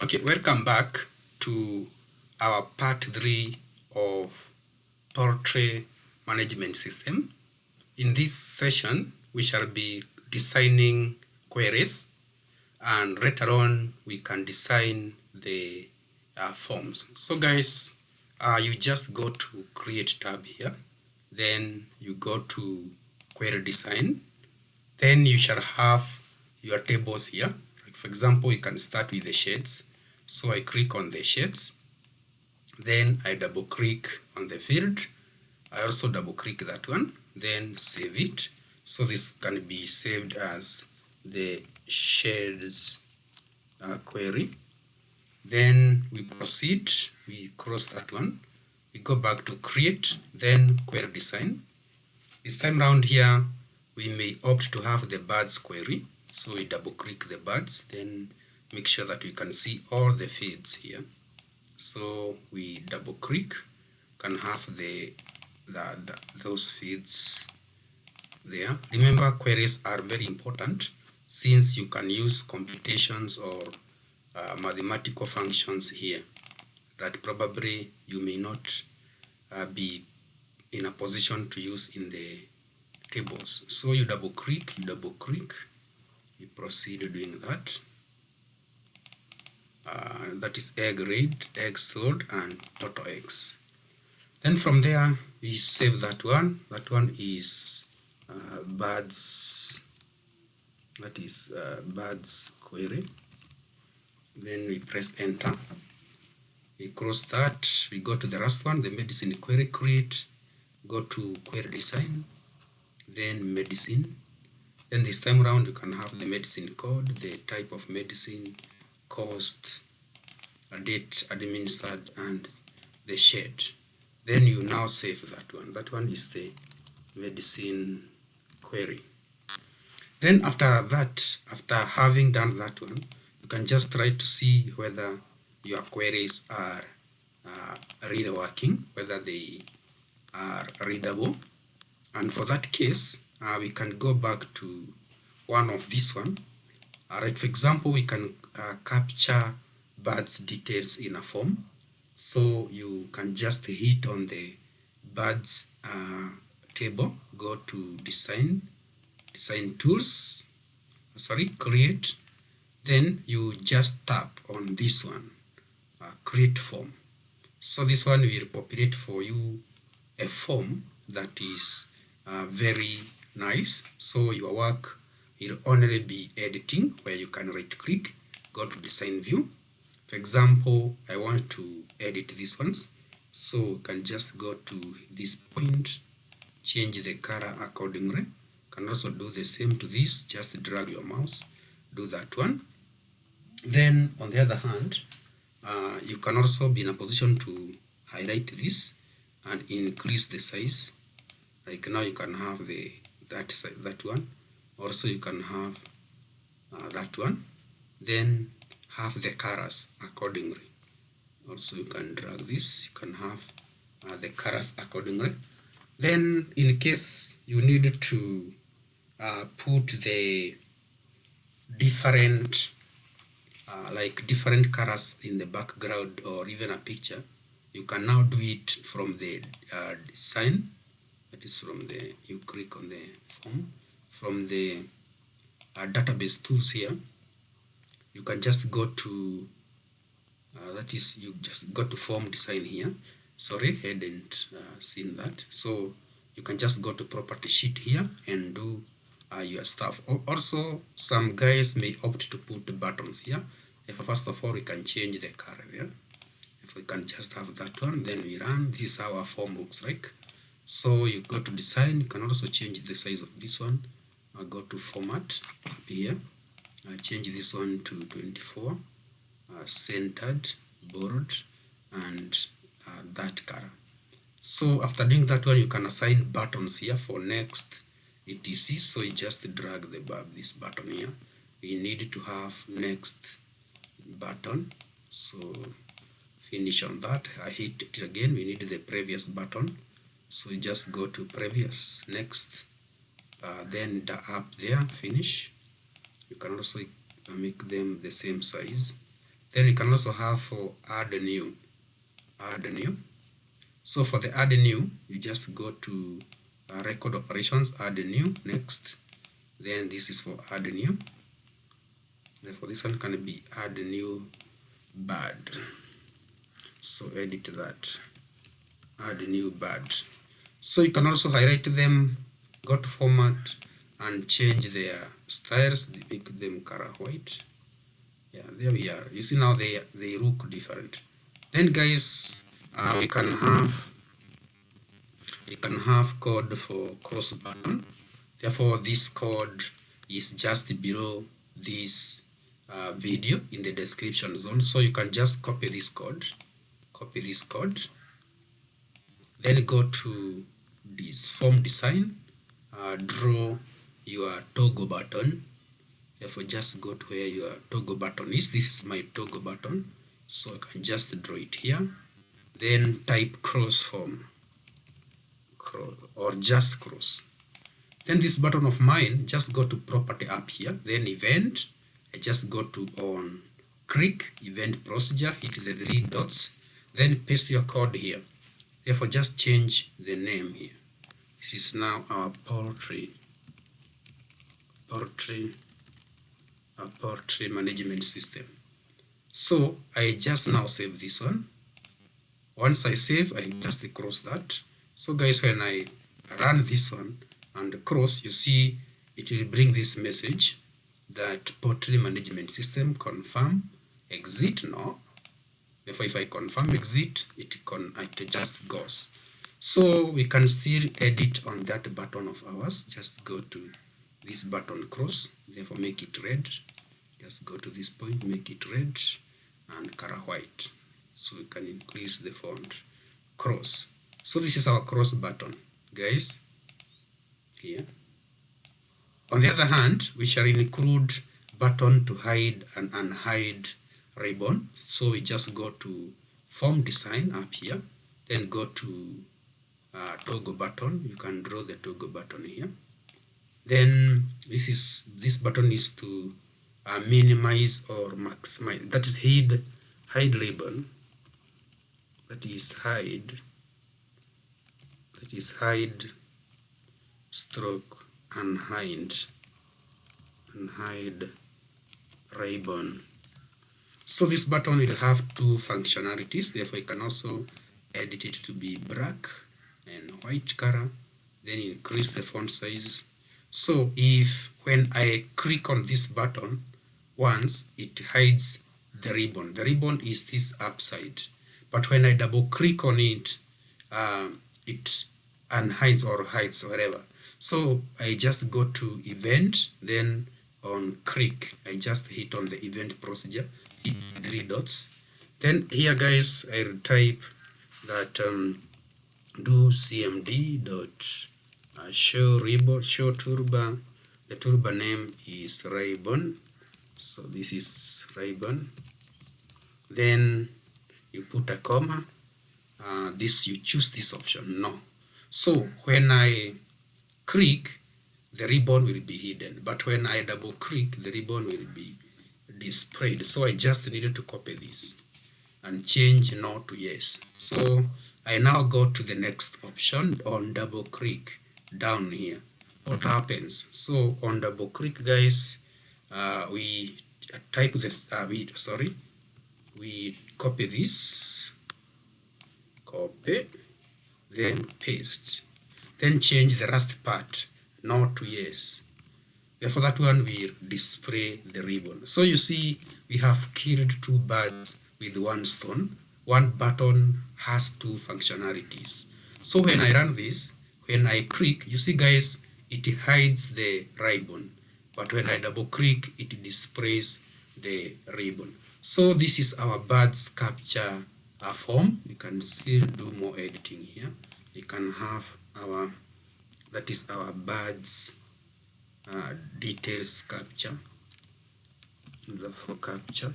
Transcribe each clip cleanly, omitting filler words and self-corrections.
Okay, welcome back to our part 3 of Poultry Management System. In this session, we shall be designing queries, and later on, we can design the forms. So guys, you just go to Create tab here, then you go to Query Design, then you shall have your tables here. Like for example, you can start with the shades. So I click on the shades, then I double click on the field. I also double click that one, then save it. So this can be saved as the shades query. Then we proceed, we cross that one. We go back to create, then query design. This time around here, we may opt to have the birds query. So we double click the birds, then make sure that we can see all the feeds here. So we double click, can have those feeds there. Remember, queries are very important since you can use computations or mathematical functions here that probably you may not be in a position to use in the tables. So you double click, you proceed doing that. That is egg rate, egg sold, and total eggs. Then from there, we save that one. That one is birds. That is birds query. Then we press enter. We cross that. We go to the last one, the medicine query create. Go to query design, then medicine. Then this time around, you can have the medicine code, the type of medicine, cost, a date administered, and the shade. Then you now save that one. That one is the medicine query. Then after that, after having done that one, you can just try to see whether your queries are really working, whether they are readable. And for that case, we can go back to one of this one. Right, for example, we can capture birds details in a form. So you can just hit on the birds table, go to design tools, create. Then you just tap on this one, create form. So this one will populate for you a form that is very nice. So your work will only be editing, where you can right click, go to design view. For example, I want to edit these ones, so you can just go to this point, change the color accordingly. You can also do the same to this, just drag your mouse, do that one. Then on the other hand, you can also be in a position to highlight this and increase the size. Like now you can have that one. Also you can have that one. Then have the colors accordingly. Also you can drag this. You can have the colors accordingly. Then in case you need to put the different different colors in the background or even a picture, you can now do it from the design. That is from the, you click on the form, from the database tools here. You can just go to that is, you just go to form design here. Sorry, hadn't seen that. So you can just go to property sheet here and do your stuff. Also, some guys may opt to put buttons here. If first of all, we can change the color there. If we can just have that one, then we run. This is how our form looks like. So you go to design. You can also change the size of this one. I'll go to format up here. I'll change this one to 24, centered, bold, and that color. So after doing that one, you can assign buttons here for next etc. So you just drag this button here. We need to have next button. So finish on that. I hit it again. We need the previous button. So you just go to previous, next, then the up there, finish. You can also make them the same size. Then we can also have for add new. So for the add new, you just go to record operations, add new, next. Then this is for add new. Therefore this one can be add new bird. So edit that, add new bird. So you can also highlight them, go to format and change their styles, make them color white. Yeah, there we are. You see now they look different. Then guys, we can have code for cross button. Therefore this code is just below this video in the description zone, so you can just copy this code, then go to this form design, draw your toggle button. Therefore just go to where your toggle button is. This is my toggle button, so I can just draw it here. Then type cross form, or just cross. Then this button of mine, just go to property up here, then event. I just go to on click event procedure, hit the 3 dots, then paste your code here. Therefore just change the name here. This is now our poultry management system. So I just now save this one. Once I save, I just cross that. So guys, when I run this one and cross, you see it will bring this message that poultry management system confirm, exit no. Therefore if I confirm exit, it just goes. So we can still edit on that button of ours. Just go to this button cross, therefore make it red. Just go to this point, make it red and color white, so we can increase the font cross. So this is our cross button, guys, here. On the other hand, we shall include button to hide and unhide ribbon. So we just go to form design up here, then go to toggle button. You can draw the toggle button here. Then this button is to minimize or maximize, that is hide label, that is hide stroke unhide ribbon. So this button will have two functionalities, therefore you can also edit it to be black and white color, then increase the font size. So if when I click on this button once, it hides the ribbon. The ribbon is this upside, but when I double click on it, it unhides or hides wherever. So I just go to event, then on click, I just hit on the event procedure, hit 3 dots. Then here guys, I'll type that do cmd dot show ribbon, show toolbar. The toolbar name is ribbon, so this is ribbon. Then you put a comma. This you choose this option, no. So when I click, the ribbon will be hidden, but when I double click, the ribbon will be displayed. So I just needed to copy this and change no to yes. So I now go to the next option. On double click down here, what happens? So on double click, guys, we type this, we copy this, copy, then paste, then change the last part no to yes. Therefore that one will display the ribbon. So you see we have killed 2 birds with 1 stone. One button has 2 functionalities. So when I run this, when I click, you see guys, it hides the ribbon, but when I double click, it displays the ribbon. So this is our birds capture form. We can still do more editing here. We can have our, that is our birds details capture, for capture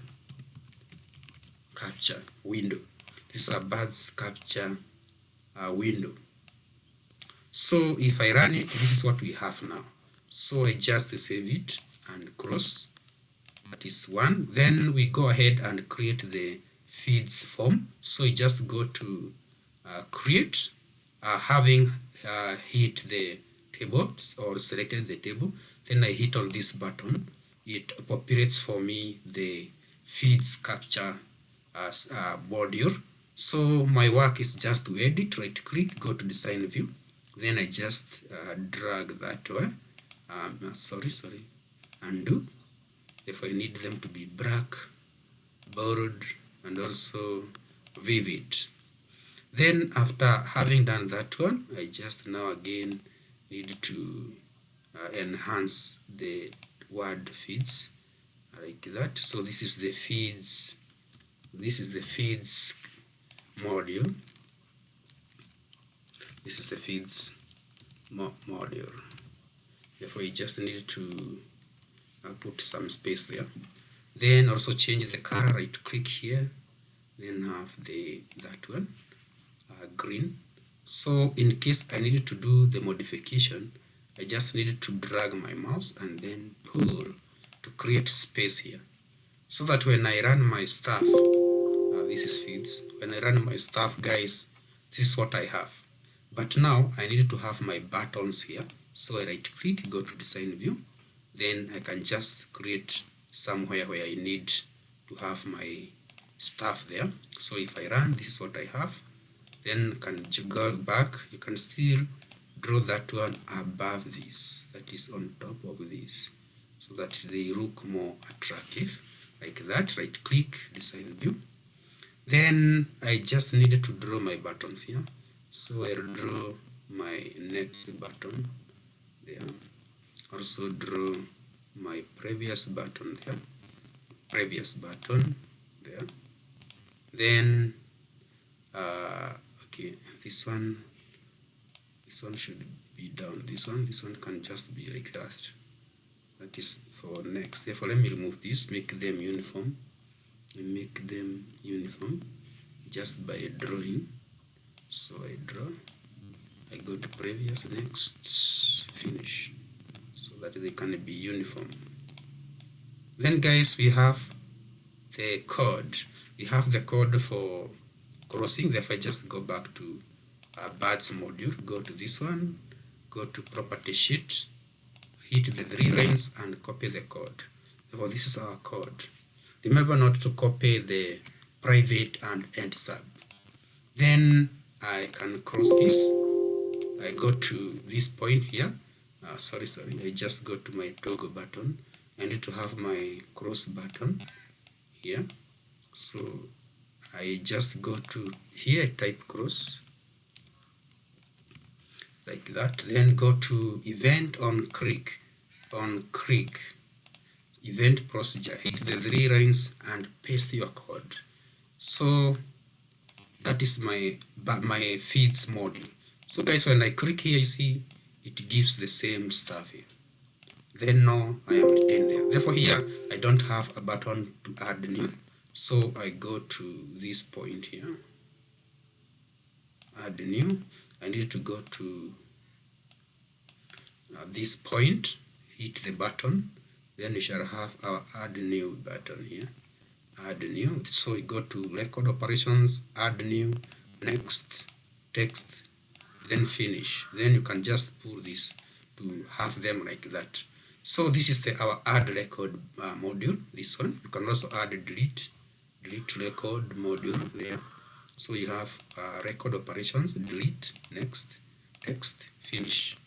window. This is a birds capture window. So if I run it, this is what we have now. So I just save it and cross. that is one. Then we go ahead and create the feeds form. So you just go to create, having hit the table or selected the table, then I hit on this button. It populates for me the feeds capture as module. So my work is just to edit, right click, go to design view, then I just drag that way. Sorry, undo. If I need them to be black, bold, and also vivid. Then after having done that one, I just now again need to enhance the word feeds like that. So this is the feeds. This is the feeds module. This is the feeds module. Therefore, you just need to put some space there. Then also change the color. Right click here. Then have that one green. So in case I needed to do the modification, I just needed to drag my mouse and then pull to create space here, so that when I run my stuff, this is feeds. When I run my stuff, guys, this is what I have. But now I needed to have my buttons here. So I right click, go to design view. Then I can just create somewhere where I need to have my stuff there. So if I run, this is what I have. Then can go back, you can still draw that one above this, that is on top of this, so that they look more attractive, like that. Right click, design view. Then I just needed to draw my buttons here. So I'll draw my next button there. Also draw my previous button there. Previous button there. Then okay, this one should be down. This one can just be like that. That is for next. Therefore, let me remove this, make them uniform. Make them uniform just by drawing. So I draw, I go to previous, next, finish, so that they can be uniform. Then guys, we have the code. We have the code for crossing. Therefore I just go back to birds module, go to this one, go to property sheet, hit the 3 lines and copy the code. Therefore this is our code. Remember not to copy the private and end sub. Then I can cross this. I go to this point here. Sorry, I just go to my toggle button. I need to have my cross button here. So I just go to here, type cross like that. Then go to event on click, event procedure, hit the 3 lines and paste your code. So that is my feeds module. So guys, when I click here, you see it gives the same stuff here. Then now I am retained there. Therefore here I don't have a button to add new. So I go to this point here, add new. I need to go to this point, hit the button. Then we shall have our add new button here. Add new. So we go to record operations, add new, next, text, then finish. Then you can just pull this to have them like that. So this is our add record module. This one you can also add delete record module there. So you have record operations, delete, next, text, finish.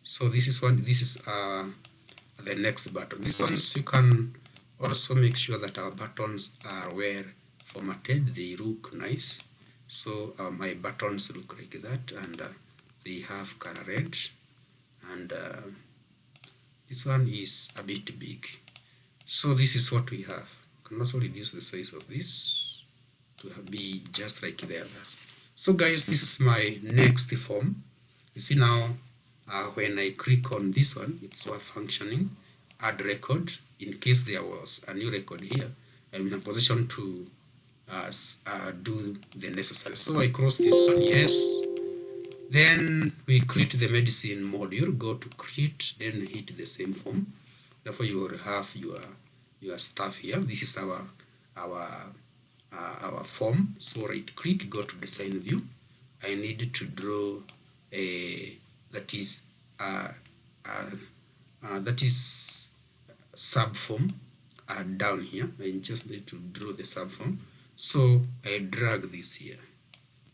So this is the next button. These ones you can also make sure that our buttons are well formatted, they look nice. So my buttons look like that, and they have color red, and this one is a bit big. So this is what we have. You can also reduce the size of this to be just like the others. So guys, this is my next form. You see now, when I click on this one, it's functioning, add record. In case there was a new record here, I'm in a position to do the necessary. So I cross this one, yes. Then we create the medicine module, go to create, then hit the same form. Therefore you will have your your stuff here. This is our form. So right click, go to design view. I need to draw a that is subform down here. I just need to draw the subform. So I drag this here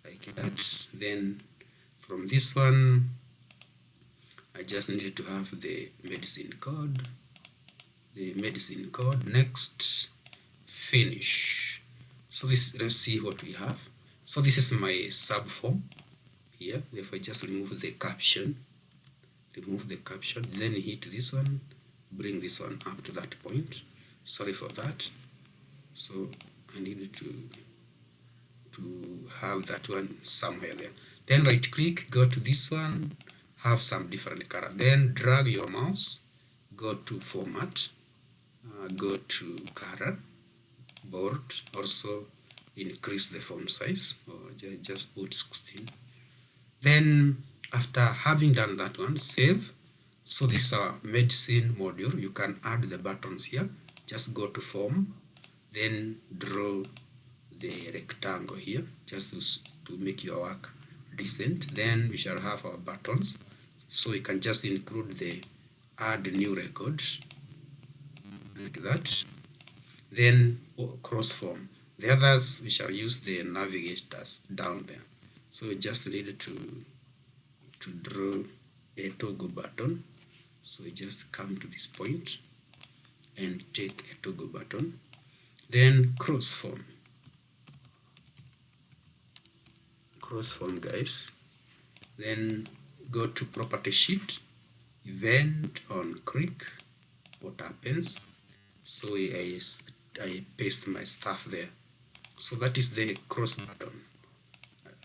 like that. Then from this one, I just need to have the medicine code. Next, finish. So this, let's see what we have. So this is my subform here. If I just remove the caption, then hit this one, bring this one up to that point. Sorry for that. So I need to have that one somewhere there. Then right click, go to this one, have some different color. Then drag your mouse, go to format, go to color, board, also increase the font size, or just put 16. Then after having done that one, save. So this is our medicine module. You can add the buttons here. Just go to form, then draw the rectangle here, just to make your work decent. Then we shall have our buttons. So we can just include the add new record like that. Then cross form. The others we shall use the navigators down there. So we just need to draw a toggle button. So we just come to this point and take a toggle button. Then cross form, guys. Then go to property sheet, event on click. What happens? So I paste my stuff there. So that is the cross button.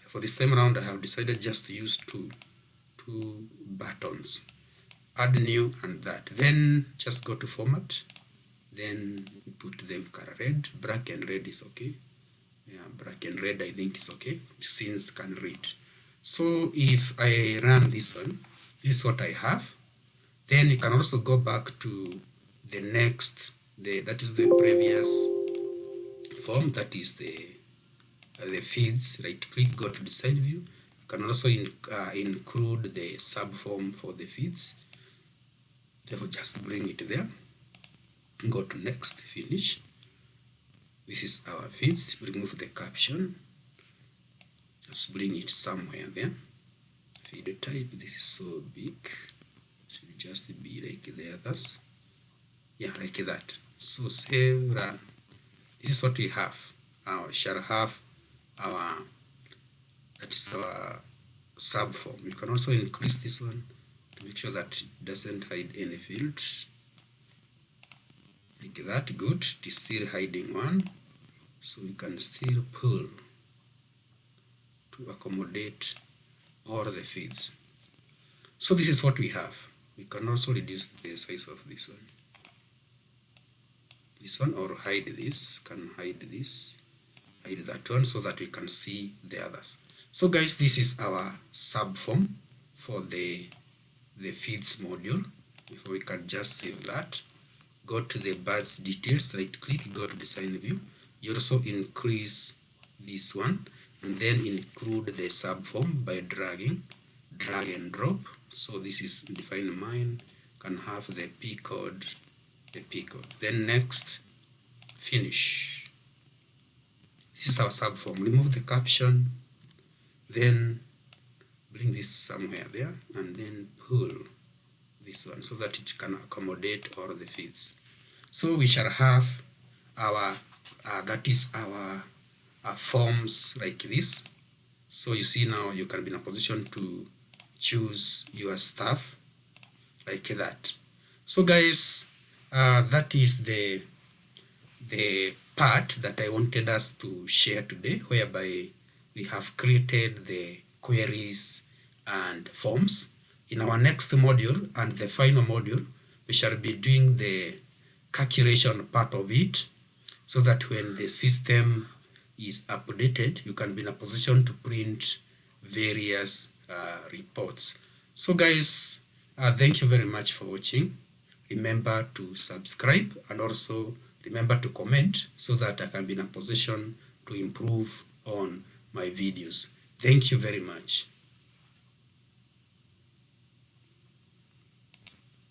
For this time around, I have decided just to use two buttons, add new and that. Then just go to format, then put them color red. Black and red is okay. Yeah, black and red I think is okay, since can read. So if I run this one, this is what I have. Then you can also go back to the next, that is the previous form, that is the feeds. Right click, go to design view. You can also include the subform for the feeds. Therefore just bring it there, go to next, finish. This is our feeds. Remove the caption, just bring it somewhere there. Feed type, this is so big, it should just be like the others. Yeah, like that. So save, run. This is what we have. We shall have our, that is our subform. You can also increase this one to make sure that it doesn't hide any fields. Like that, good. It is still hiding one, so we can still pull to accommodate all the feeds. So this is what we have. We can also reduce the size of this one, or hide this, can hide this, hide that one, so that we can see the others. So guys, this is our subform for the feeds module. If we can just save that, go to the birds details, right click, go to design view. You also increase this one, and then include the subform by dragging, drag and drop. So this is define mine, can have the P code, then next, finish. This is our subform. Remove the caption, then bring this somewhere there, and then pull this one so that it can accommodate all the feeds. So we shall have our that is our forms like this. So you see now you can be in a position to choose your stuff like that. So guys, that is the part that I wanted us to share today, whereby we have created the queries and forms. In our next module and the final module, we shall be doing the calculation part of it, so that when the system is updated, you can be in a position to print various reports. So guys, thank you very much for watching. Remember to subscribe and also Remember to comment so that I can be in a position to improve on my videos. Thank you very much.